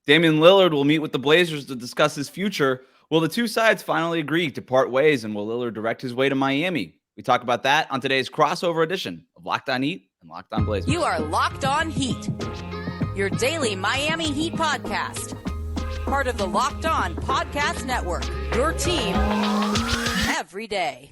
Damian Lillard will meet with the Blazers to discuss his future. Will the two sides finally agree to part ways, and will Lillard direct his way to Miami? We talk about that on today's crossover edition of Locked On Heat and Locked On Blazers. You are Locked On Heat, your daily Miami Heat podcast. Part of the Locked On Podcast Network, your team every day.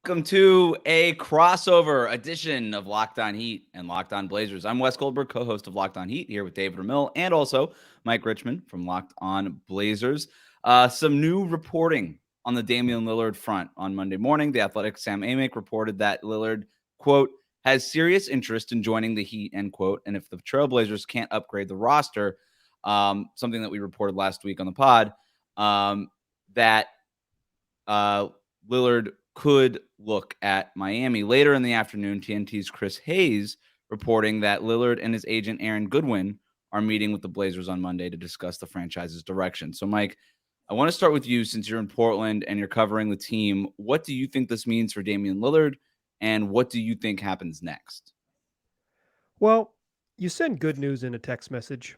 Welcome to a crossover edition of Locked On Heat and Locked On Blazers. I'm Wes Goldberg, co-host of Locked On Heat, here with David Ramil and also Mike Richman from Locked On Blazers. Some new reporting on the Damian Lillard front on Monday morning. The Athletic's Sam Amick reported that Lillard, quote, has serious interest in joining the Heat, end quote, and if the Trailblazers can't upgrade the roster, something that we reported last week on the pod, that Lillard could look at Miami. Later in the afternoon, TNT's Chris Haynes reporting that Lillard and his agent Aaron Goodwin are meeting with the Blazers on Monday to discuss the franchise's direction. So, Mike, I want to start with you since you're in Portland and you're covering the team. What do you think this means for Damian Lillard, and what do you think happens next? Well, you send good news in a text message.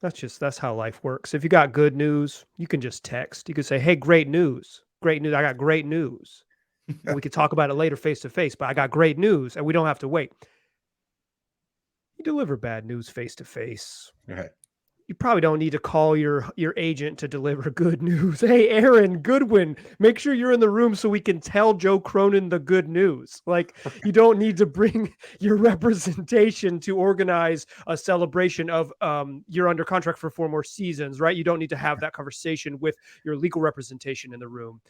That's how life works. If you got good news, you can just text. You can say, hey, great news. Great news. I got great news. We could talk about it later face to face, but I got great news and we don't have to wait. You deliver bad news face to face. Right. You probably don't need to call your agent to deliver good news. Hey, Aaron Goodwin, make sure you're in the room so we can tell Joe Cronin the good news. Like, you don't need to bring your representation to organize a celebration of you're under contract for 4 more seasons, right? You don't need to have that conversation with your legal representation in the room.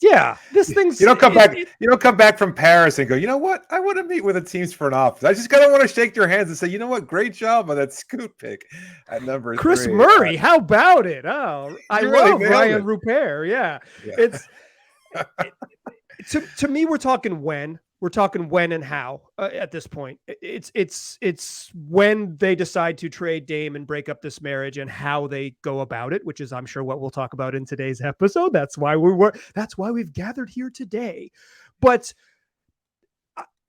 Yeah, this thing's... You don't come back from Paris and go, you know what? I want to meet with the teams front office. I just gotta want to shake their hands and say, you know what? Great job on that scoot pick at number Chris 3. Murray, how about it? Oh, I love Ryan Rupert. Yeah. It's to me, we're talking when. We're talking when and how at this point. It's when they decide to trade Dame and break up this marriage and how they go about it, which is, I'm sure, what we'll talk about in today's episode. That's why we've gathered here today. But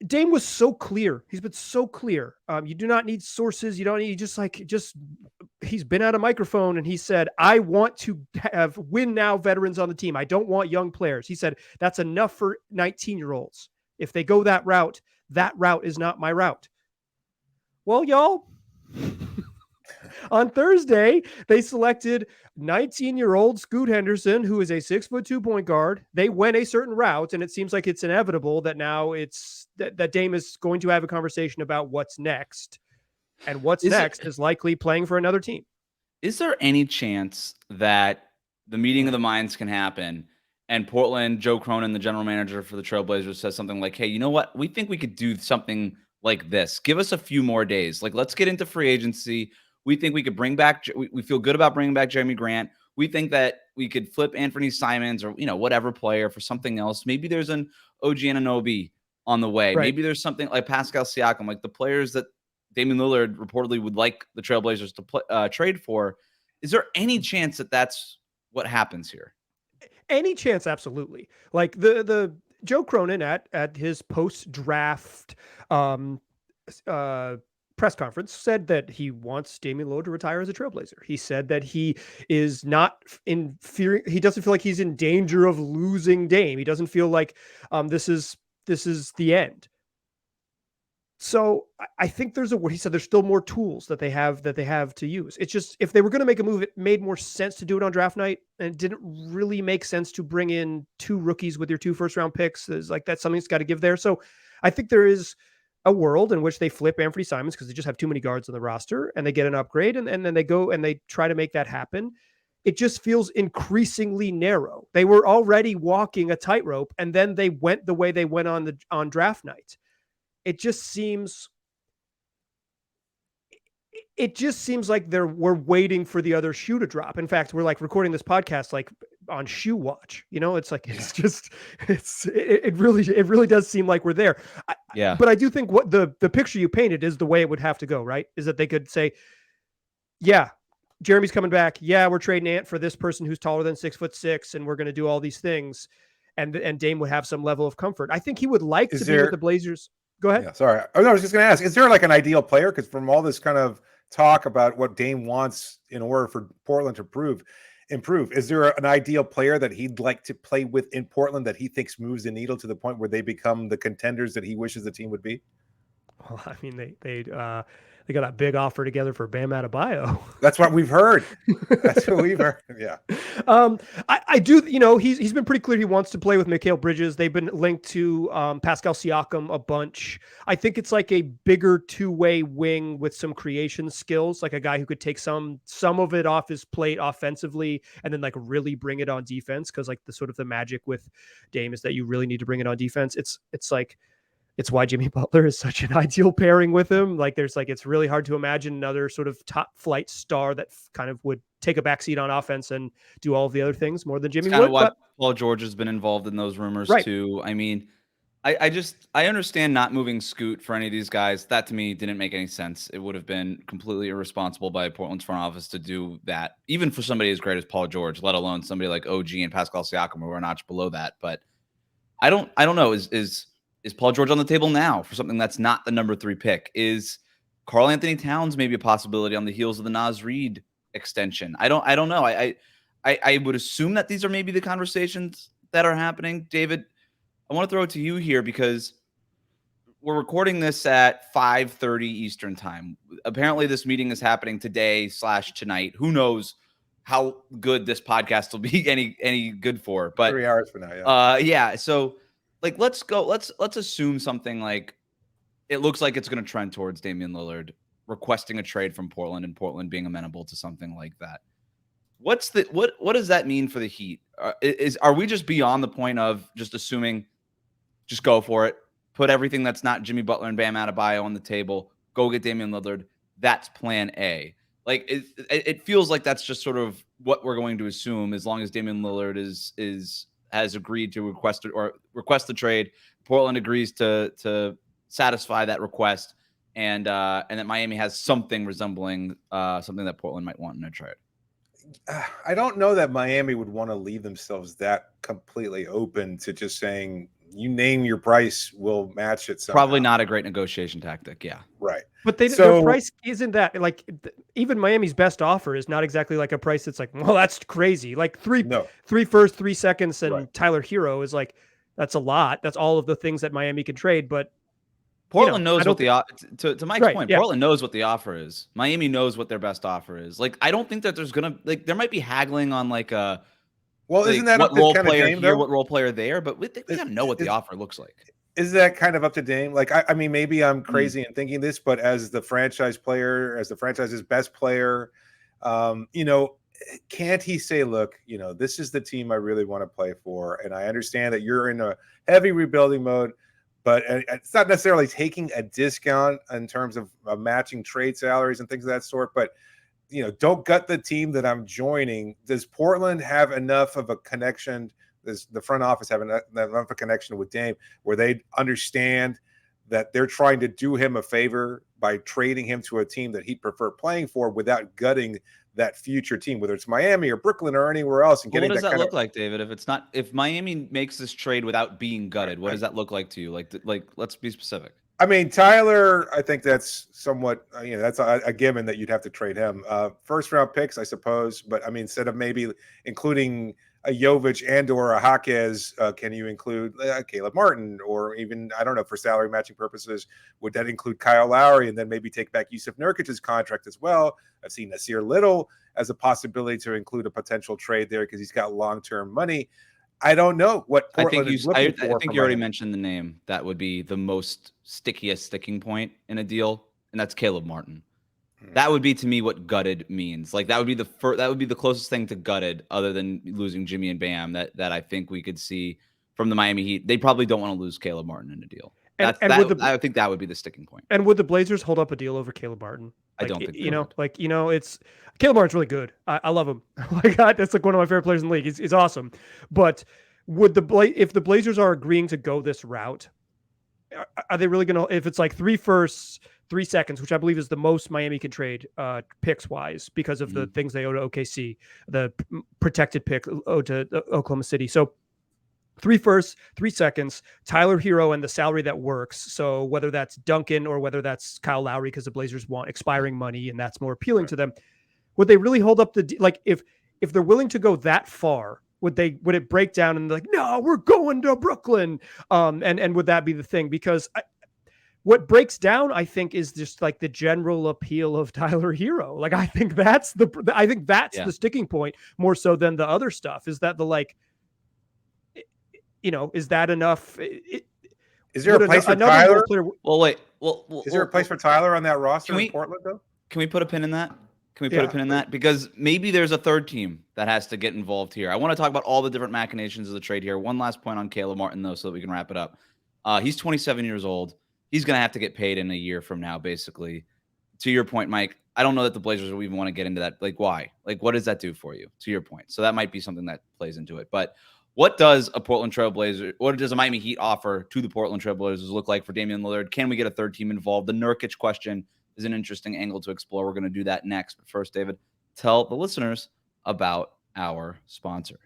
Dame was so clear. He's been so clear. You do not need sources. You don't need he's been at a microphone and he said, I want to have win now veterans on the team. I don't want young players. He said, that's enough for 19-year-olds. If they go that route is not my route. Well, y'all, on Thursday, they selected 19-year-old Scoot Henderson, who is a 6'2" point guard. They went a certain route, and it seems like it's inevitable that now that Dame is going to have a conversation about what's next. And what's next is likely playing for another team. Is there any chance that the meeting of the minds can happen and Portland, Joe Cronin, the general manager for the Trailblazers, says something like, hey, you know what? We think we could do something like this. Give us a few more days. Like, let's get into free agency. We think we could bring back, we feel good about bringing back Jeremy Grant. We think that we could flip Anthony Simons or, whatever player for something else. Maybe there's an OG Anunoby on the way. Right. Maybe there's something like Pascal Siakam, like the players that Damian Lillard reportedly would like the Trailblazers to trade for. Is there any chance that that's what happens here? Any chance, absolutely. Like the Joe Cronin at his post-draft press conference said that he wants Damian Lillard to retire as a Trailblazer. He said that he is not in fear. He doesn't feel like he's in danger of losing Dame. He doesn't feel like this is the end. So I think he said there's still more tools that they have to use. It's just, if they were going to make a move, it made more sense to do it on draft night, and it didn't really make sense to bring in 2 rookies with your 2 first-round picks. It's like, that's something's got to give there. So I think there is a world in which they flip Anthony Simons because they just have too many guards on the roster, and they get an upgrade, and then they go and they try to make that happen. It just feels increasingly narrow. They were already walking a tightrope, and then they went the way they went on draft night. It just seems like we're waiting for the other shoe to drop. In fact, we're like recording this podcast like on shoe watch. It's like it really does seem like we're there. Yeah. But I do think what the picture you painted is the way it would have to go, right? Is that they could say, yeah, Jeremy's coming back. Yeah, we're trading Ant for this person who's taller than 6'6", and we're going to do all these things. And Dame would have some level of comfort. I think he would like to be with the Blazers. Go ahead. Yeah, sorry. I was just going to ask, is there like an ideal player? Because from all this kind of talk about what Dame wants in order for Portland to improve, is there an ideal player that he'd like to play with in Portland that he thinks moves the needle to the point where they become the contenders that he wishes the team would be? Well, I mean, they got a big offer together for Bam Adebayo. That's what we've heard. That's what we've heard. Yeah. I do. He's been pretty clear he wants to play with Mikal Bridges. They've been linked to Pascal Siakam a bunch. I think it's like a bigger two-way wing with some creation skills, like a guy who could take some of it off his plate offensively and then like really bring it on defense. Because like the magic with Dame is that you really need to bring it on defense. It's why Jimmy Butler is such an ideal pairing with him. Like it's really hard to imagine another sort of top flight star that kind of would take a backseat on offense and do all of the other things more than Jimmy would. Why Paul George has been involved in those rumors too. I mean, I understand not moving Scoot for any of these guys. That to me didn't make any sense. It would have been completely irresponsible by Portland's front office to do that, even for somebody as great as Paul George, let alone somebody like OG and Pascal Siakam who are a notch below that. But I don't know. Is Paul George on the table now for something that's not the number 3 pick? Is Karl Anthony Towns maybe a possibility on the heels of the Naz Reid extension? I don't know. I would assume that these are maybe the conversations that are happening. David, I want to throw it to you here because we're recording this at 5:30 Eastern time. Apparently this meeting is happening today/tonight. Who knows how good this podcast will be any good for, but 3 hours from now. Yeah. So like, let's assume something like it looks like it's going to trend towards Damian Lillard requesting a trade from Portland and Portland being amenable to something like that. What does that mean for the Heat? Are we just beyond the point of just assuming, just go for it, put everything that's not Jimmy Butler and Bam Adebayo on the table, go get Damian Lillard? That's plan A. Like it feels like that's just sort of what we're going to assume as long as Damian Lillard has agreed to request the trade. Portland agrees to satisfy that request, and that Miami has something resembling something that Portland might want in a trade. I don't know that Miami would want to leave themselves that completely open to just saying, you name your price, we'll match it somehow. Probably not a great negotiation tactic. Yeah. Right. But their price isn't that, like, even Miami's best offer is not exactly like a price that's like, well, that's crazy. Like three first, 3 seconds, and Tyler Herro is like, that's a lot. That's all of the things that Miami can trade. But Portland knows what to Mike's point. Yeah. Portland knows what the offer is. Miami knows what their best offer is. Like, I don't think that there's gonna there might be haggling on like a. Well, isn't that what up to role kind player of Dame, here, though? what role player there? But we gotta know what the offer looks like. Is that kind of up to Dame? Like, I mean, maybe I'm crazy in thinking this, but as the franchise player, as the franchise's best player, can't he say, look, this is the team I really want to play for, and I understand that you're in a heavy rebuilding mode, but it's not necessarily taking a discount in terms of matching trade salaries and things of that sort, but don't gut the team that I'm joining. Does Portland have enough of a connection? Does the front office have enough of a connection with Dame where they understand that they're trying to do him a favor by trading him to a team that he'd prefer playing for without gutting that future team, whether it's Miami or Brooklyn or anywhere else? And getting what does that look like, David? If Miami makes this trade without being gutted, what does that look like to you? Like, let's be specific. I mean, Tyler, I think that's somewhat, that's a given that you'd have to trade him. First round picks, I suppose. But I mean, instead of maybe including a Jovic and or a Jaquez, can you include Caleb Martin, or even, I don't know, for salary matching purposes, would that include Kyle Lowry and then maybe take back Yusuf Nurkic's contract as well? I've seen Nasir Little as a possibility to include a potential trade there because he's got long-term money. I don't know what Portland is looking for. I think you already mentioned the name that would be the most sticking point in a deal, and that's Caleb Martin. That would be, to me, what gutted means. Like, that would be the closest thing to gutted, other than losing Jimmy and Bam, that I think we could see from the Miami Heat. They probably don't want to lose Caleb Martin in a deal. I think that would be the sticking point. And would the Blazers hold up a deal over Caleb Martin? I don't think it's Caleb Martin's really good. I love him. That's like one of my favorite players in the league. He's awesome. But if the Blazers are agreeing to go this route, are they really going to, if it's like 3 firsts, 3 seconds, which I believe is the most Miami can trade picks wise because of the things they owe to OKC, the protected pick owed to Oklahoma City. So 3 firsts, 3 seconds, Tyler Herro, and the salary that works. So whether that's Duncan or whether that's Kyle Lowry, because the Blazers want expiring money and that's more appealing to them, would they really hold up if they're willing to go that far? Would it break down and like, no, we're going to Brooklyn? And would that be the thing? Because what breaks down, I think, is just like the general appeal of Tyler Herro. Like, I think that's the sticking point more so than the other stuff. Is that is that enough? Is there a place for Tyler? Is there a place for Tyler on that roster in Portland, though? Can we put a pin in that? Put a pin in that? Because maybe there's a third team that has to get involved here. I want to talk about all the different machinations of the trade here. One last point on Caleb Martin, though, so that we can wrap it up. He's 27 years old. He's going to have to get paid in a year from now, basically. To your point, Mike, I don't know that the Blazers would even want to get into that. Like, why? Like, what does that do for you? To your point. So that might be something that plays into it. But what does a Miami Heat offer to the Portland Trail Blazers look like for Damian Lillard? Can we get a third team involved? The Nurkic question is an interesting angle to explore. We're going to do that next. But first, David, tell the listeners about our sponsor.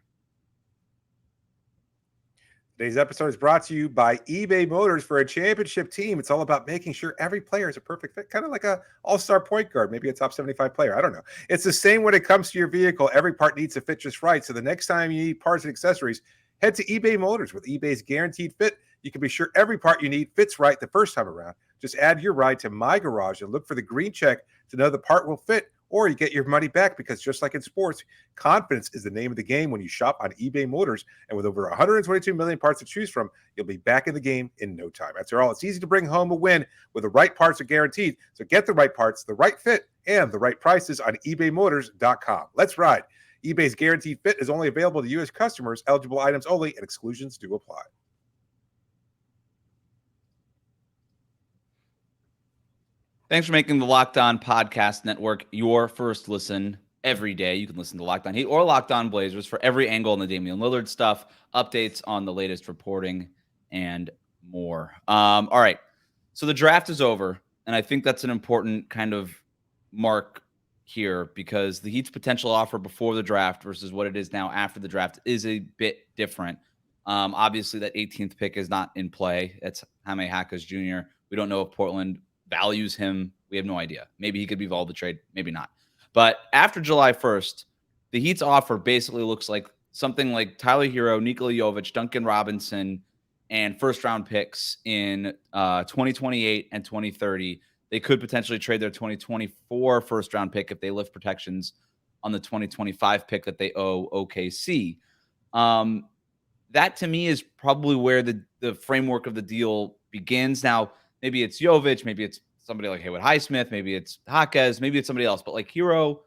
Today's episode is brought to you by eBay Motors. For a championship team, it's all about making sure every player is a perfect fit, kind of like a all-star point guard, maybe a top 75 player. I don't know. It's the same when it comes to your vehicle. Every part needs to fit just right. So the next time you need parts and accessories, head to eBay Motors. With eBay's guaranteed fit, you can be sure every part you need fits right the first time around. Just add your ride to My Garage and look for the green check to know the part will fit, or you get your money back, because just like in sports, confidence is the name of the game when you shop on eBay Motors. And with over 122 million parts to choose from, you'll be back in the game in no time. After all, it's easy to bring home a win when the right parts are guaranteed. So get the right parts, the right fit, and the right prices on ebaymotors.com. Let's ride. eBay's guaranteed fit is only available to U.S. customers. Eligible items only, and exclusions do apply. Thanks for making the Locked On Podcast Network your first listen every day. You can listen to Locked On Heat or Locked On Blazers for every angle on the Damian Lillard stuff, updates on the latest reporting, and more. All right. So the draft is over, and I think that's an important kind of mark here, because the Heat's potential offer before the draft versus what it is now after the draft is a bit different. Obviously, that 18th pick is not in play. It's Jaime Jaquez Jr. We don't know if Portland values him. We have no idea. Maybe he could be involved in the trade, maybe not. But after July 1st, the Heat's offer basically looks like something like Tyler Herro, Nikola Jovic, Duncan Robinson, and first-round picks in 2028 and 2030. They could potentially trade their 2024 first-round pick if they lift protections on the 2025 pick that they owe OKC. That, to me, is probably where the framework of the deal begins. Now, maybe it's Jovic, maybe it's somebody like Haywood Highsmith, maybe it's Jaquez, maybe it's somebody else. But like Herro,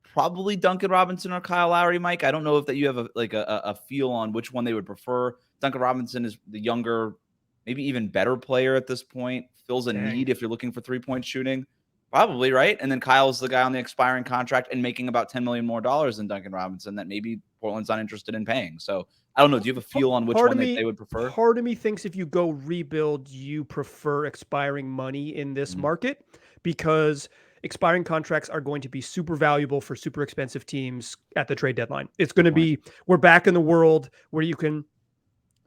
probably Duncan Robinson or Kyle Lowry, Mike. I don't know if that you have a feel on which one they would prefer. Duncan Robinson is the younger, maybe even better player at this point. Fills a need if you're looking for three-point shooting. Probably, right? And then Kyle's the guy on the expiring contract and making about $10 million more than Duncan Robinson that maybe Portland's not interested in paying. So I don't know. Do you have a feel on which one they would prefer? Part of me thinks if you go rebuild, you prefer expiring money in this market, because expiring contracts are going to be super valuable for super expensive teams at the trade deadline. It's going to be, we're back in the world where you can,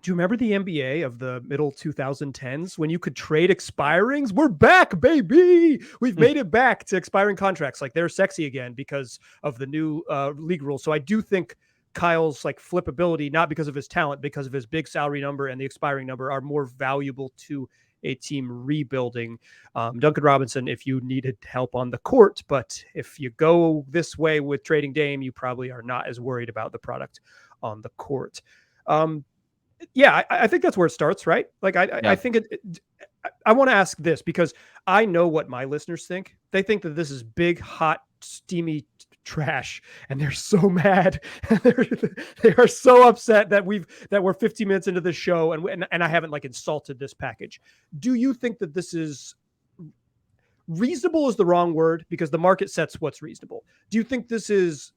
do you remember the NBA of the middle 2010s when you could trade expirings? We're back, baby. We've made it back to expiring contracts. Like, they're sexy again because of the new league rules. So I do think Kyle's like flippability, not because of his talent, because of his big salary number and the expiring number, are more valuable to a team rebuilding. Duncan Robinson, if you needed help on the court, but if you go this way with trading Dame, you probably are not as worried about the product on the court. I think that's where it starts, right? Like, I think I want to ask this because I know what my listeners think. They think that this is big, hot, steamy trash, and they're so mad. They are so upset that we're 15 minutes into the show and I haven't like insulted this package. Do you think that this is reasonable? Is the wrong word, because the market sets what's reasonable. Do you think this is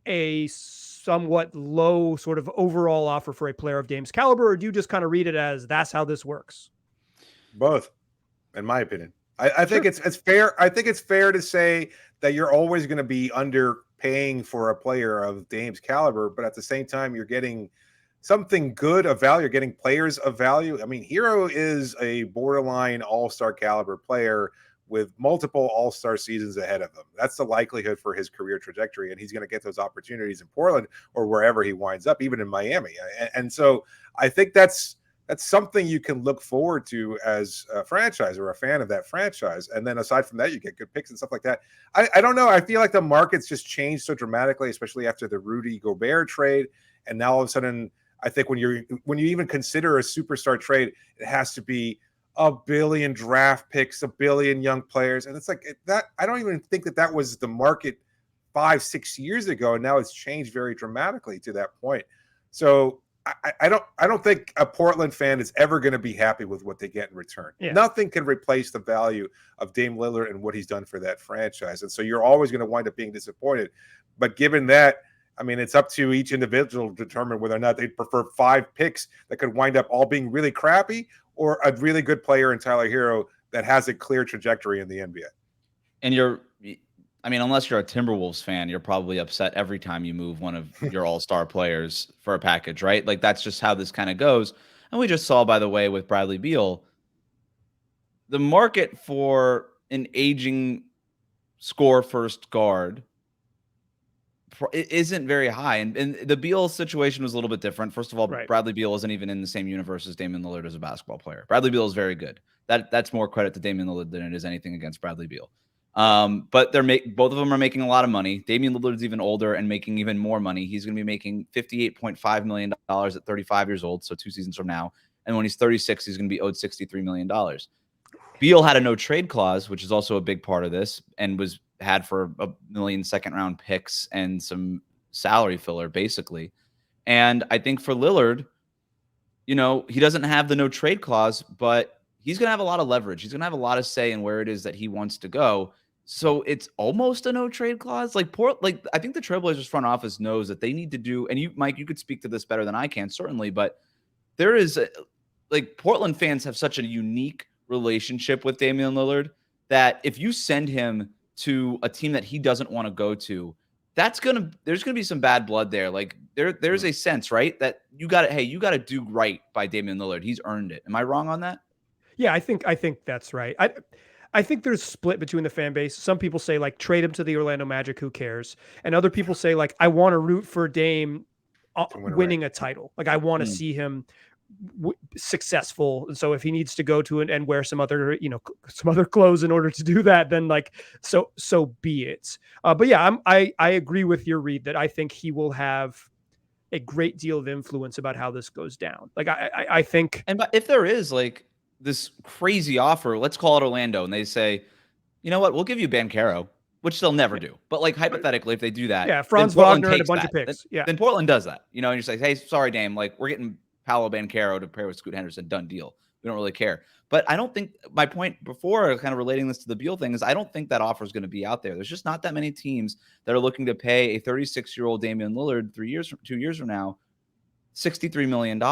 a somewhat low sort of overall offer for a player of Dame's caliber, or do you just kind of read it as that's how this works? Both, in my opinion. I think it's fair. I think it's fair to say that you're always going to be underpaying for a player of Dame's caliber, but at the same time, you're getting something good of value. You're getting players of value. I mean, Herro is a borderline all-star caliber player with multiple all-star seasons ahead of him. That's the likelihood for his career trajectory, and he's going to get those opportunities in Portland or wherever he winds up, even in Miami. And so I think that's something you can look forward to as a franchise or a fan of that franchise. And then aside from that, you get good picks and stuff like that. I don't know. I feel like the market's just changed so dramatically, especially after the Rudy Gobert trade. And now all of a sudden, I think when you even consider a superstar trade, it has to be $1 billion draft picks, $1 billion young players. And it's like that. I don't even think that was the market 5-6 years ago. And now it's changed very dramatically to that point. So I don't think a Portland fan is ever going to be happy with what they get in return. Yeah. Nothing can replace the value of Dame Lillard and what he's done for that franchise. And so you're always going to wind up being disappointed. But given that, I mean, it's up to each individual to determine whether or not they'd prefer 5 picks that could wind up all being really crappy or a really good player in Tyler Herro that has a clear trajectory in the NBA. And unless you're a Timberwolves fan, you're probably upset every time you move one of your all-star players for a package, right? Like, that's just how this kind of goes. And we just saw, by the way, with Bradley Beal, the market for an aging score-first guard isn't very high. And the Beal situation was a little bit different. First of all, right. Bradley Beal isn't even in the same universe as Damian Lillard as a basketball player. Bradley Beal is very good. That's more credit to Damian Lillard than it is anything against Bradley Beal. But both of them are making a lot of money. Damian Lillard's even older and making even more money. He's going to be making $58.5 million at 35 years old, so 2 seasons from now. And when he's 36, he's going to be owed $63 million. Beal had a no-trade clause, which is also a big part of this, and had for $1 million second-round picks and some salary filler, basically. And I think for Lillard, he doesn't have the no-trade clause, but he's going to have a lot of leverage. He's going to have a lot of say in where it is that he wants to go. So it's almost a no-trade clause. I think the Trailblazers front office knows that they need to do, and you, Mike, you could speak to this better than I can, certainly, but there is, Portland fans have such a unique relationship with Damian Lillard that if you send him to a team that he doesn't want to go to, there's going to be some bad blood there. There's a sense, right, that you got to do right by Damian Lillard. He's earned it. Am I wrong on that? Yeah, I think that's right. I think there's split between the fan base. Some people say trade him to the Orlando Magic, who cares? And other people say I want to root for Dame winning a title. I want to see him successful. And so if he needs to go to it and wear some other clothes in order to do that, then so be it. But yeah, I agree with your read that I think he will have a great deal of influence about how this goes down. I think, and if there is this crazy offer, let's call it Orlando, and they say, you know what, we'll give you Banchero, which they'll never do. But hypothetically, if they do that, Franz Wagner and a bunch of picks. Then Portland does that. And you're like, hey, sorry, Dame, we're getting Paolo Banchero to pair with Scoot Henderson, done deal. We don't really care. But I don't think, my point before, kind of relating this to the Beal thing, is I don't think that offer is going to be out there. There's just not that many teams that are looking to pay a 36-year-old Damian Lillard 2 years from now, $63 million.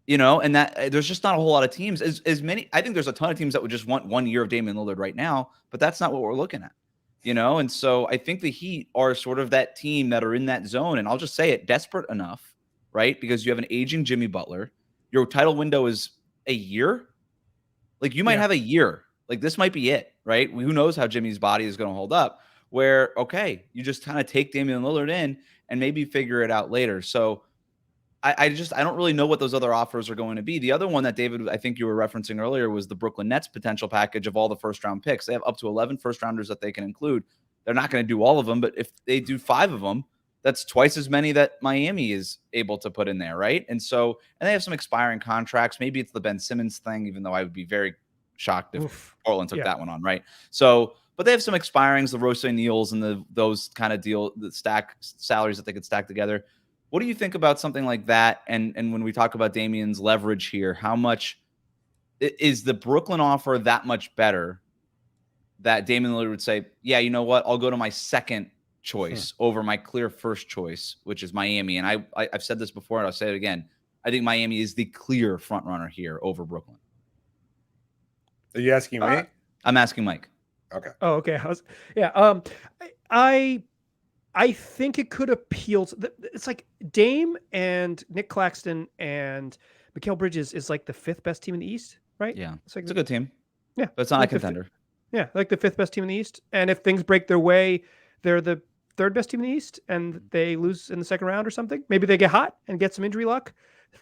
And that there's just not a whole lot of teams. As many, I think there's a ton of teams that would just want 1 year of Damian Lillard right now, but that's not what we're looking at. And so I think the Heat are sort of that team that are in that zone, and I'll just say it, desperate enough, right? Because you have an aging Jimmy Butler. Your title window is a year. You might have a year. This might be it, right? Who knows how Jimmy's body is going to hold up, where, okay, you just kind of take Damian Lillard in and maybe figure it out later. So I don't really know what those other offers are going to be. The other one that, David, I think you were referencing earlier was the Brooklyn Nets potential package of all the first-round picks. They have up to 11 first-rounders that they can include. They're not going to do all of them, but if they do 5 of them, that's twice as many that Miami is able to put in there, right? And they have some expiring contracts. Maybe it's the Ben Simmons thing, even though I would be very shocked if Portland took that one on, right? So, but they have some expirings, the Rose Neals and those kind of the stack salaries that they could stack together. What do you think about something like that? And when we talk about Damian's leverage here, how much is the Brooklyn offer that much better that Damian Lillard would say, yeah, you know what? I'll go to my second choice over my clear first choice, which is Miami. And I've said this before, and I'll say it again. I think Miami is the clear front runner here over Brooklyn. Are you asking me? I'm asking Mike. Okay. Oh, okay. I think it could appeal to it's like Dame and Nick Claxton and Mikal Bridges is like the 5th best team in the East, right? Yeah. It's like a good team. Yeah. But it's not like a contender. Yeah. Like the 5th best team in the East. And if things break their way, they're the 3rd best team in the East and they lose in the second round or something. Maybe they get hot and get some injury luck.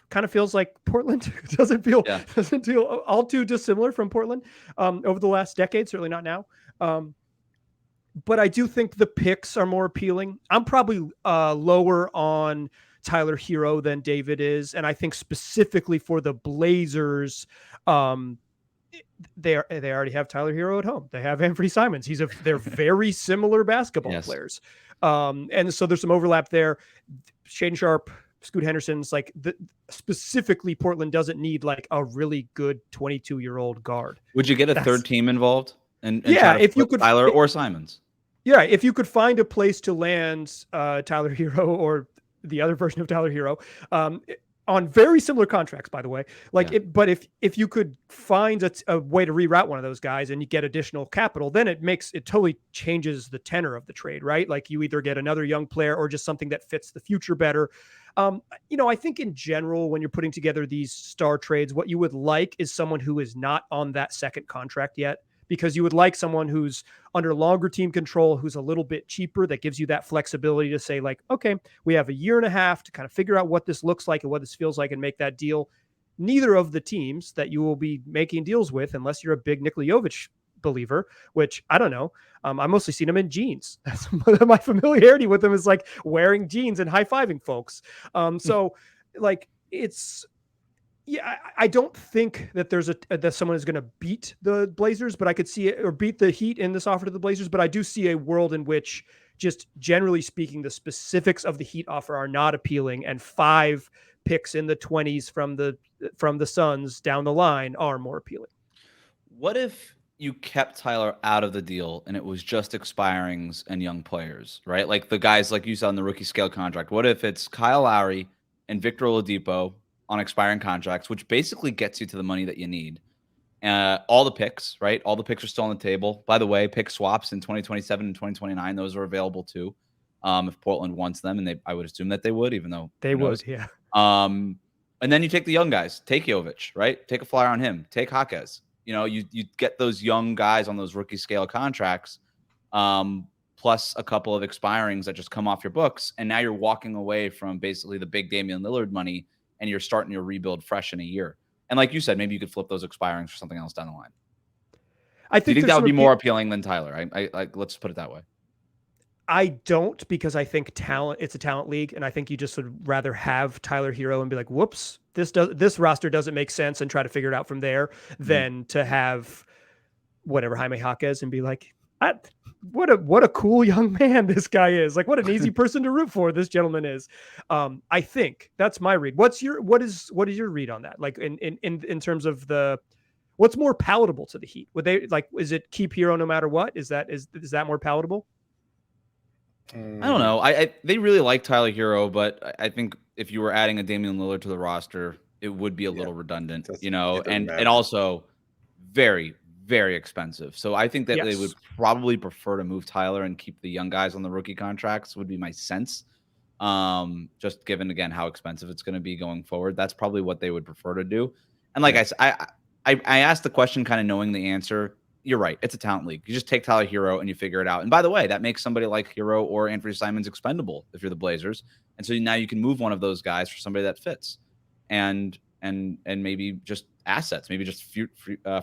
Kind of feels like Portland. doesn't feel all too dissimilar from Portland over the last decade, certainly not now. But I do think the picks are more appealing. I'm probably lower on Tyler Herro than David is. And I think specifically for the Blazers, they already have Tyler Herro at home. They have Anthony Simons. They're very similar basketball players. And so there's some overlap there. Shaedon Sharpe, Scoot Henderson's like specifically Portland doesn't need like a really good 22-year-old guard. Would you get a third team involved? And if you could, Tyler or Simons. Yeah, if you could find a place to land Tyler Herro or the other version of Tyler Herro on very similar contracts, by the way. But if you could find a way to reroute one of those guys and you get additional capital, then it totally changes the tenor of the trade, right? Like you either get another young player or just something that fits the future better. I think in general, when you're putting together these star trades, what you would like is someone who is not on that second contract yet, because you would like someone who's under longer team control, who's a little bit cheaper, that gives you that flexibility to say like, okay, we have a year and a half to kind of figure out what this looks like and what this feels like and make that deal. Neither of the teams that you will be making deals with, unless you're a big Nikola Jovic believer, which I don't know. I mostly seen him in jeans. That's my familiarity with him is like wearing jeans and high-fiving folks. So like it's, yeah, I don't think that that someone is going to beat the Blazers, but I could see it, or beat the Heat in this offer to the Blazers. But I do see a world in which, just generally speaking, the specifics of the Heat offer are not appealing, and 5 picks in the 20s from the Suns down the line are more appealing. What if you kept Tyler out of the deal and it was just expirings and young players, right? Like the guys like you saw in the rookie scale contract. What if it's Kyle Lowry and Victor Oladipo on expiring contracts, which basically gets you to the money that you need? All the picks, right? All the picks are still on the table. By the way, pick swaps in 2027 and 2029, those are available too. If Portland wants them, and I would assume that they would, even though they would, yeah. And then you take the young guys, take Jovic, right? Take a flyer on him, take Jaquez. You get those young guys on those rookie scale contracts, plus a couple of expirings that just come off your books, and now you're walking away from basically the big Damian Lillard money, and you're starting your rebuild fresh in a year. And like you said, maybe you could flip those expirings for something else down the line. I Do you think that would be more appealing than Tyler? Let's put it that way. I don't, because I think it's a talent league, and I think you just would rather have Tyler Herro and be like, whoops, this roster doesn't make sense, and try to figure it out from there, than to have whatever Jaime Jaquez and be like, what a cool young man this guy is. Like, what an easy person to root for this gentleman is. I think that's my read. What is your read on that? Like in terms of what's more palatable to the Heat? Would they is it keep Herro no matter what? Is that more palatable? I don't know. They really like Tyler Herro, but I think if you were adding a Damian Lillard to the roster, it would be a little redundant, and also very, very expensive. So I think that they would probably prefer to move Tyler and keep the young guys on the rookie contracts, would be my sense. Just given, again, how expensive it's going to be going forward. That's probably what they would prefer to do. And like I asked the question kind of knowing the answer. You're right. It's a talent league. You just take Tyler Herro and you figure it out. And by the way, that makes somebody like Herro or Anthony Simons expendable if you're the Blazers. And so now you can move one of those guys for somebody that fits, and maybe just assets, maybe just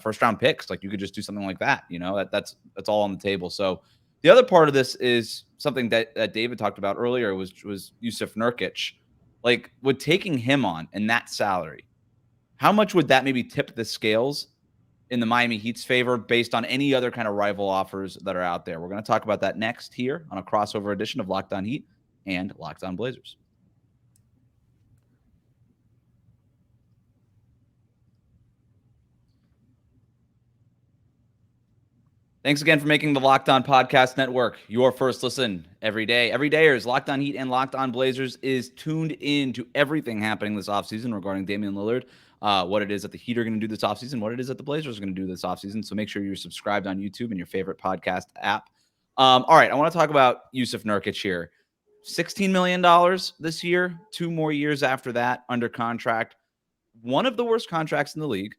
first round picks. Like you could just do something like that. That's all on the table. So the other part of this is something that David talked about earlier was Yusuf Nurkic. Like, would taking him on and that salary, how much would that maybe tip the scales in the Miami Heat's favor based on any other kind of rival offers that are out there. We're going to talk about that next here on a crossover edition of Locked On Heat and Locked On Blazers. Thanks again for making the Locked On Podcast Network your first listen every day. Everydayers, Locked On Heat and Locked On Blazers is tuned in to everything happening this offseason regarding Damian Lillard, what it is that the Heat are going to do this offseason, what it is that the Blazers are going to do this offseason. So make sure you're subscribed on YouTube and your favorite podcast app. All right, I want to talk about Yusuf Nurkic here. $16 million this year, 2 more years after that under contract. One of the worst contracts in the league,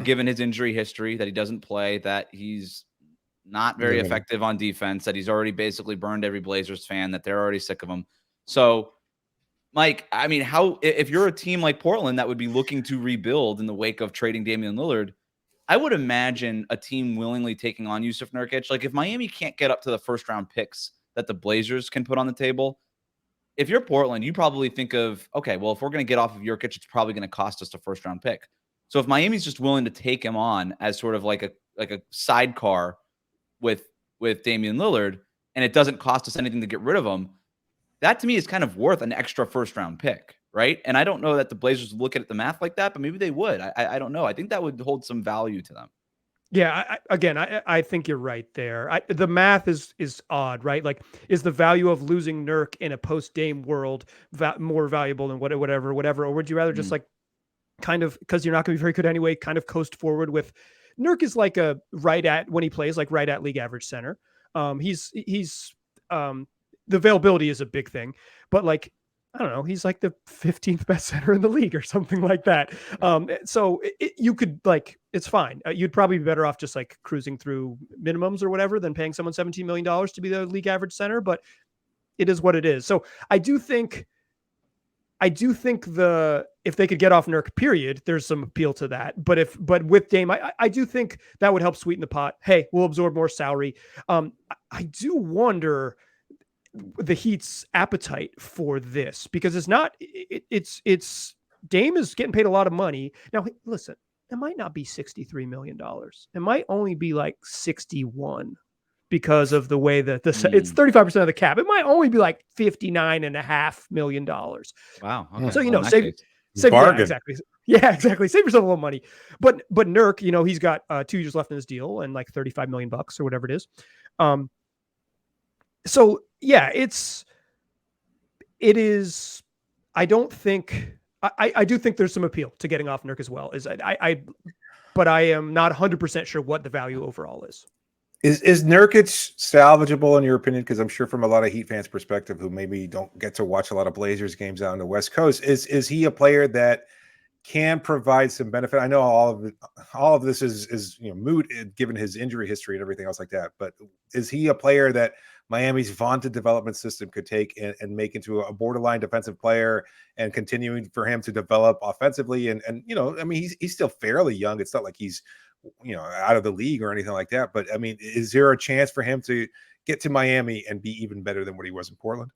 given his injury history, that he doesn't play, that he's not very effective on defense, that he's already basically burned every Blazers fan, that they're already sick of him. So, Mike, I mean, if you're a team like Portland that would be looking to rebuild in the wake of trading Damian Lillard, I would imagine a team willingly taking on Yusuf Nurkic. Like, if Miami can't get up to the first-round picks that the Blazers can put on the table, if you're Portland, you probably think of, okay, well, if we're going to get off of Nurkic, it's probably going to cost us a first-round pick. So if Miami's just willing to take him on as sort of like a sidecar with Damian Lillard, and it doesn't cost us anything to get rid of him, that to me is kind of worth an extra first-round pick, right? And I don't know that the Blazers look at the math like that, but maybe they would. I don't know. I think that would hold some value to them. Yeah, I think you're right there. The math is odd, right? Like, is the value of losing Nurk in a post-Dame world more valuable than whatever? Or would you rather just like kind of, because you're not going to be very good anyway, kind of coast forward with Nurk is like when he plays, like right at league average center. He's the availability is a big thing, but like, I don't know, he's like the 15th best center in the league or something like that. So you could like, it's fine. You'd probably be better off just like cruising through minimums or whatever than paying someone $17 million to be the league average center, but it is what it is. So I do think if they could get off Nurk, period, there's some appeal to that. But with Dame, I do think that would help sweeten the pot. Hey, we'll absorb more salary. I do wonder the Heat's appetite for this, because it's Dame is getting paid a lot of money. Now, listen, it might not be $63 million. It might only be like 61 because of the way that it's 35% of the cap. It might only be like $59.5 million. Wow. Okay. So, save bargain. Yeah, exactly. Save yourself a little money. But Nurk, he's got 2 years left in his deal and like $35 million or whatever it is. So yeah, it is. I don't think I do think there's some appeal to getting off Nurk as well. But I am not 100% sure what the value overall is. Is Nurkic salvageable in your opinion? Because I'm sure from a lot of Heat fans' perspective, who maybe don't get to watch a lot of Blazers games out on the West Coast, is he a player that can provide some benefit? I know all of this is moot given his injury history and everything else like that. But is he a player that Miami's vaunted development system could take and make into a borderline defensive player, and continuing for him to develop offensively? And I mean, he's still fairly young. It's not like he's out of the league or anything like that. But I mean, is there a chance for him to get to Miami and be even better than what he was in Portland?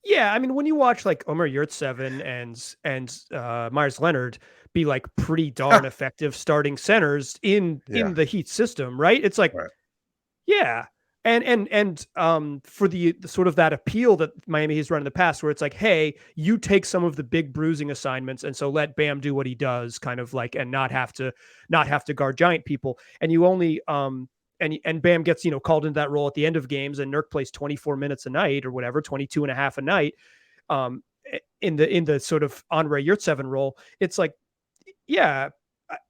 Yeah, I mean, when you watch like Omer Yurtseven and Myers Leonard be like pretty darn effective starting centers in the Heat system, right? It's like, yeah. And for the sort of that appeal that Miami has run in the past, where it's like, hey, you take some of the big bruising assignments, and so let Bam do what he does, kind of like, and not have to guard giant people. And you only and Bam gets called into that role at the end of games, and Nurk plays 24 minutes a night or whatever, 22 and a half a night, in the sort of Andre Yurtseven role. It's like, yeah,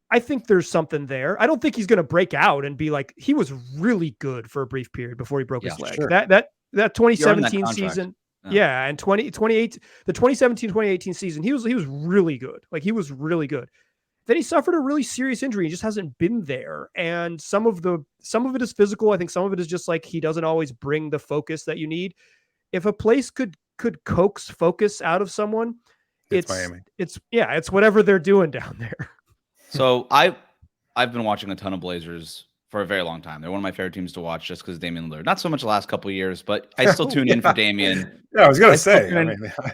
I think there's something there. I don't think he's going to break out and be like, he was really good for a brief period before he broke his leg. Sure. That 2017 season. Yeah. And 2018, the 2017-2018 season, he was really good. Like, he was really good. Then he suffered a really serious injury. He just hasn't been there. And some of it is physical. I think some of it is just like, he doesn't always bring the focus that you need. If a place could coax focus out of someone, it's Miami. It's whatever they're doing down there. So I've been watching a ton of Blazers for a very long time. They're one of my favorite teams to watch just because Damian Lillard. Not so much the last couple of years, but I still tune in for Damian. Yeah, I was going to say.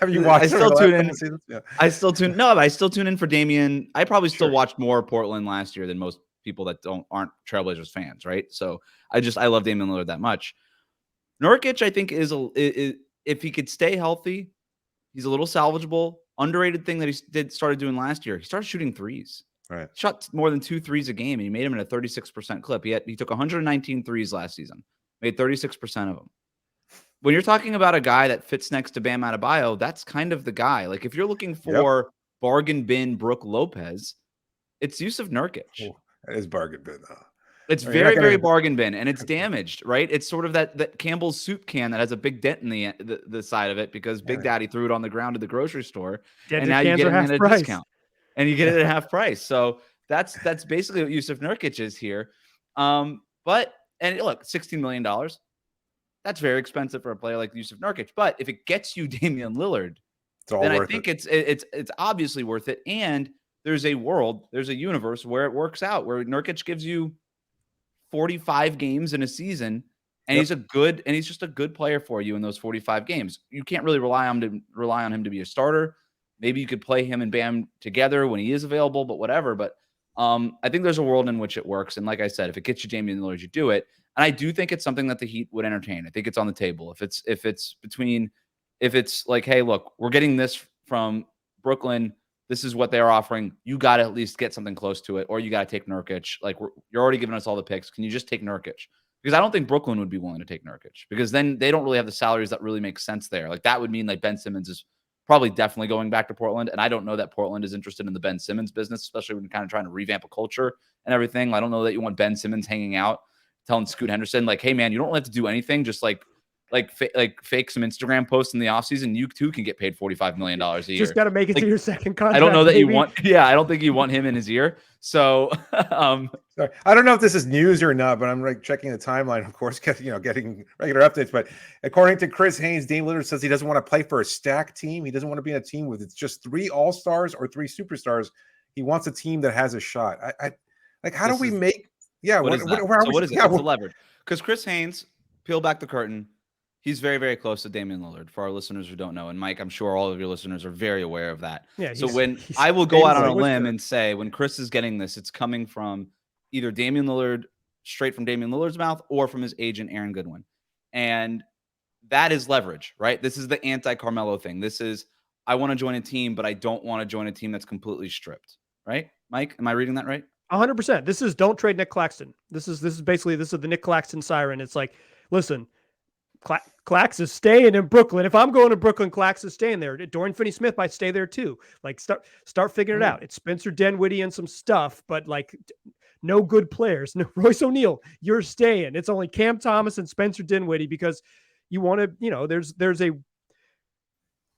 Have you watched? I still tune in. Yeah. I still tune in for Damian. I probably still watched more Portland last year than most people that aren't Trailblazers fans, right? So I love Damian Lillard that much. Nurkic, I think, is if he could stay healthy, he's a little salvageable. Underrated thing that he started doing last year. He started shooting threes. Right. Shot more than 2 threes a game, and he made him in a 36% clip. He took 119 threes last season, made 36% of them. When you're talking about a guy that fits next to Bam Adebayo, that's kind of the guy. Like, if you're looking for bargain bin Brook Lopez, it's Yusuf Nurkic. Ooh, that is bargain bin, though. It's very, very bargain bin, and it's damaged, right? It's sort of that Campbell's soup can that has a big dent in the side of it because Big Daddy threw it on the ground at the grocery store, and now you get it at a discount, and you get it at half price. So that's basically what Yusuf Nurkic is here. And look, $16 million, that's very expensive for a player like Yusuf Nurkic. But if it gets you Damian Lillard, then I think it's obviously worth it. And there's a universe where it works out, where Nurkic gives you 45 games in a season, and he's just a good player for you in those 45 games. You can't really rely on him to be a starter. Maybe you could play him and Bam together when he is available, but whatever. But I think there's a world in which it works. And like I said, if it gets you Damian Lillard, you do it. And I do think it's something that the Heat would entertain. I think it's on the table. If it's like, hey, look, we're getting this from Brooklyn, this is what they're offering. You got to at least get something close to it, or you got to take Nurkic. Like, you're already giving us all the picks. Can you just take Nurkic? Because I don't think Brooklyn would be willing to take Nurkic, because then they don't really have the salaries that really make sense there. Like, that would mean like Ben Simmons is probably definitely going back to Portland. And I don't know that Portland is interested in the Ben Simmons business, especially when you're kind of trying to revamp a culture and everything. I don't know that you want Ben Simmons hanging out, telling Scoot Henderson, like, hey man, you don't have to do anything. Just like fake some Instagram posts in the offseason. You too can get paid $45 million a year. Just got to make it to your second contract. I don't know that baby. I don't think you want him in his ear. So, sorry, I don't know if this is news or not, but I'm like checking the timeline, of course, getting regular updates. But according to Chris Haynes, Dame Lillard says he doesn't want to play for a stacked team. He doesn't want to be in a team with it's just 3 all-stars or 3 superstars. He wants a team that has a shot. What is it? It's a leverage. Because Chris Haynes, peel back the curtain, he's very, very close to Damian Lillard, for our listeners who don't know. And Mike, I'm sure all of your listeners are very aware of that. Yeah. So when I will go out on a limb and say, when Chris is getting this, it's coming from either Damian Lillard, straight from Damian Lillard's mouth, or from his agent, Aaron Goodwin. And that is leverage, right? This is the anti-Carmelo thing. This is, I want to join a team, but I don't want to join a team that's completely stripped, right? Mike, am I reading that right? 100%. This is don't trade Nick Claxton. This is the Nick Claxton siren. It's like, listen, Clax is staying in Brooklyn. If I'm going to Brooklyn, Clax is staying there. Dorian Finney-Smith might stay there too. Like, start figuring it out. It's Spencer Dinwiddie and some stuff, but like no good players. No Royce O'Neal, you're staying. It's only Cam Thomas and Spencer Dinwiddie because you want to, there's a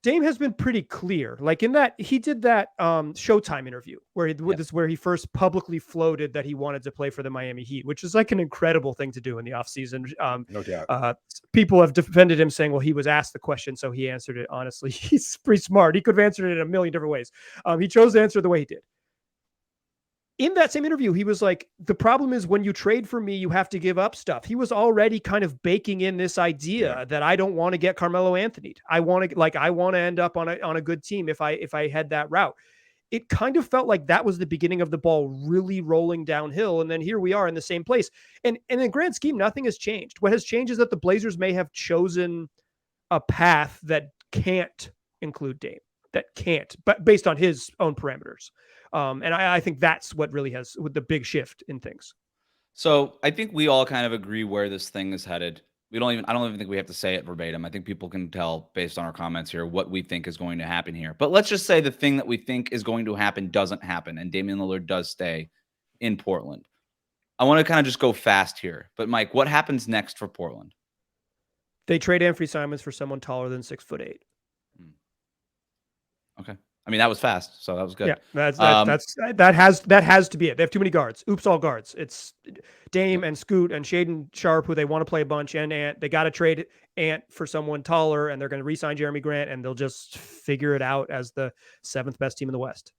Dame has been pretty clear. Like in that, he did that Showtime interview where he first publicly floated that he wanted to play for the Miami Heat, which is like an incredible thing to do in the offseason. No doubt. People have defended him saying, well, he was asked the question, so he answered it honestly. He's pretty smart. He could have answered it in a million different ways. He chose to answer the way he did. In that same interview, he was like, the problem is when you trade for me, you have to give up stuff. He was already kind of baking in this idea that I don't want to get Carmelo Anthony. I want to end up on a good team if I head that route. It kind of felt like that was the beginning of the ball really rolling downhill. And then here we are in the same place. And in the grand scheme, nothing has changed. What has changed is that the Blazers may have chosen a path that can't include Dame, but based on his own parameters. And I think that's what really has with the big shift in things. So I think we all kind of agree where this thing is headed. I don't even think we have to say it verbatim. I think people can tell based on our comments here what we think is going to happen here. But let's just say the thing that we think is going to happen doesn't happen, and Damian Lillard does stay in Portland. I want to kind of just go fast here. But Mike, what happens next for Portland? They trade Anthony Simons for someone taller than 6'8". Okay. I mean, that was fast, so that was good. Yeah, that has to be it. They have too many guards. Oops, all guards. It's Dame and Scoot and Shaden Sharp, who they want to play a bunch, and Ant. They got to trade Ant for someone taller, and they're going to re-sign Jeremy Grant, and they'll just figure it out as the 7th best team in the West.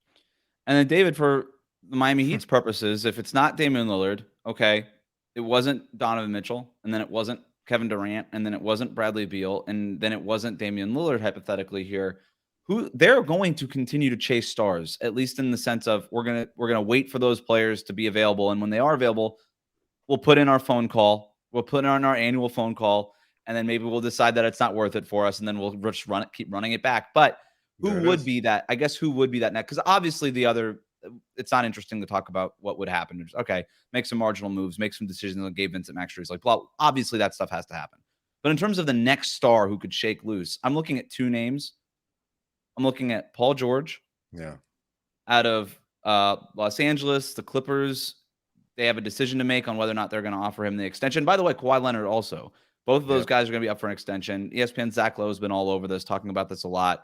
And then, David, for the Miami Heat's purposes, if it's not Damian Lillard, okay, it wasn't Donovan Mitchell, and then it wasn't Kevin Durant, and then it wasn't Bradley Beal, and then it wasn't Damian Lillard, hypothetically here. they're going to continue to chase stars, at least in the sense of we're gonna wait for those players to be available, and when they are available, we'll put in our phone call, we'll put in our annual phone call, and then maybe we'll decide that it's not worth it for us, and then we'll just keep running it back. But who would be that? I guess who would be that next? Because obviously it's not interesting to talk about what would happen. Just, okay, make some marginal moves, make some decisions on Gabe Vincent, Max Strus. Like, well, obviously that stuff has to happen. But in terms of the next star who could shake loose, I'm looking at two names. I'm looking at Paul George. Yeah. Out of Los Angeles, the Clippers, they have a decision to make on whether or not they're going to offer him the extension. By the way, Kawhi Leonard also. Both of those guys are going to be up for an extension. ESPN's Zach Lowe has been all over this, talking about this a lot.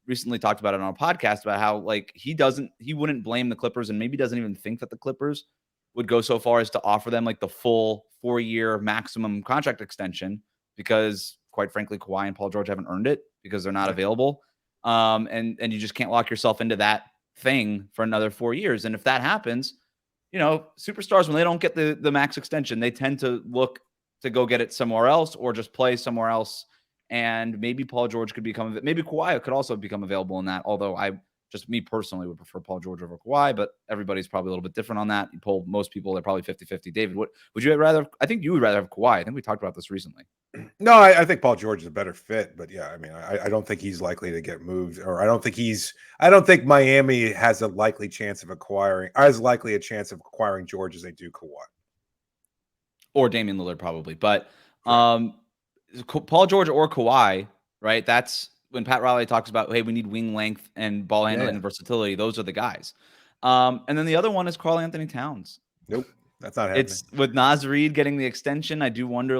Recently talked about it on a podcast about how he wouldn't blame the Clippers and maybe doesn't even think that the Clippers would go so far as to offer them like the full 4-year maximum contract extension because, quite frankly, Kawhi and Paul George haven't earned it because they're not available. And you just can't lock yourself into that thing for another 4 years. And if that happens, superstars, when they don't get the max extension, they tend to look to go get it somewhere else or just play somewhere else. And maybe Paul George could become, maybe Kawhi could also become available in that. Although me personally would prefer Paul George over Kawhi, but everybody's probably a little bit different on that. You poll most people, they're probably 50-50. David, what would you rather? I think you would rather have Kawhi. I think we talked about this recently. No, I think Paul George is a better fit, but yeah, I mean, I don't think he's likely to get moved, or I don't think Miami has a likely chance of acquiring George as they do Kawhi. Or Damian Lillard, probably. But Paul George or Kawhi, right? That's when Pat Riley talks about, hey, we need wing length and ball handling and versatility. Those are the guys. And then the other one is Karl-Anthony Towns. Nope, that's not happening. It's with Naz Reid getting the extension. I do wonder,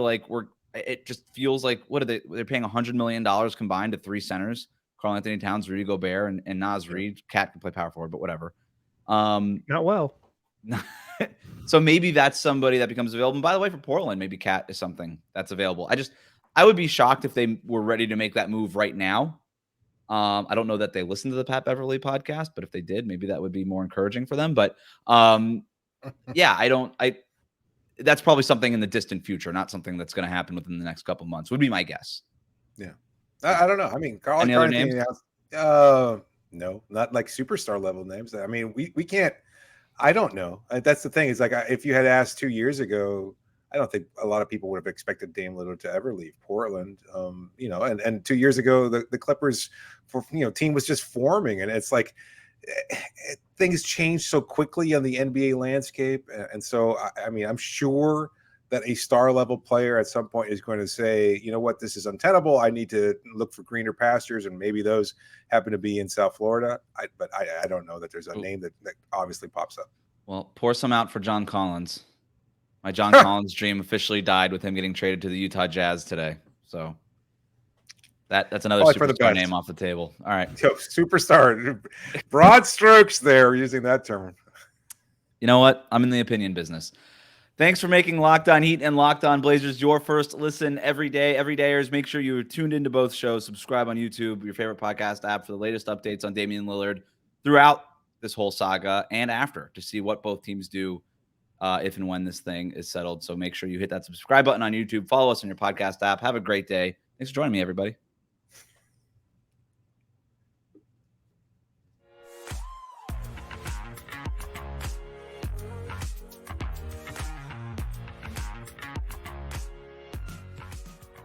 it just feels like they're paying $100 million combined to 3 centers: Karl-Anthony Towns, Rudy Gobert, and Naz Reid. Cat can play power forward, but whatever. Not well. So maybe that's somebody that becomes available. And by the way, for Portland, maybe Cat is something that's available. I would be shocked if they were ready to make that move right now. I don't know that they listen to the Pat Beverly podcast, but if they did, maybe that would be more encouraging for them. But that's probably something in the distant future, not something that's going to happen within the next couple of months, would be my guess. Yeah. I don't know. I mean, Any other names? No, not like superstar level names. I mean, we can't. I don't know. That's the thing. Is like if you had asked 2 years ago, I don't think a lot of people would have expected Dame Lillard to ever leave Portland. And 2 years ago, the Clippers team was just forming, and it's like things change so quickly on the NBA landscape. And so, I mean, I'm sure that a star level player at some point is going to say, you know what, this is untenable. I need to look for greener pastures, and maybe those happen to be in South Florida. But I don't know that there's a name that obviously pops up. Well, pour some out for John Collins. My John Collins dream officially died with him getting traded to the Utah Jazz today. So that's another superstar name off the table. All right. Yo, superstar. Broad strokes there, using that term. You know what? I'm in the opinion business. Thanks for making Locked On Heat and Locked On Blazers your first listen every day. Everydayers, make sure you're tuned into both shows. Subscribe on YouTube, your favorite podcast app, for the latest updates on Damian Lillard throughout this whole saga and after, to see what both teams do if and when this thing is settled. So make sure you hit that subscribe button on YouTube. Follow us on your podcast app. Have a great day. Thanks for joining me, everybody.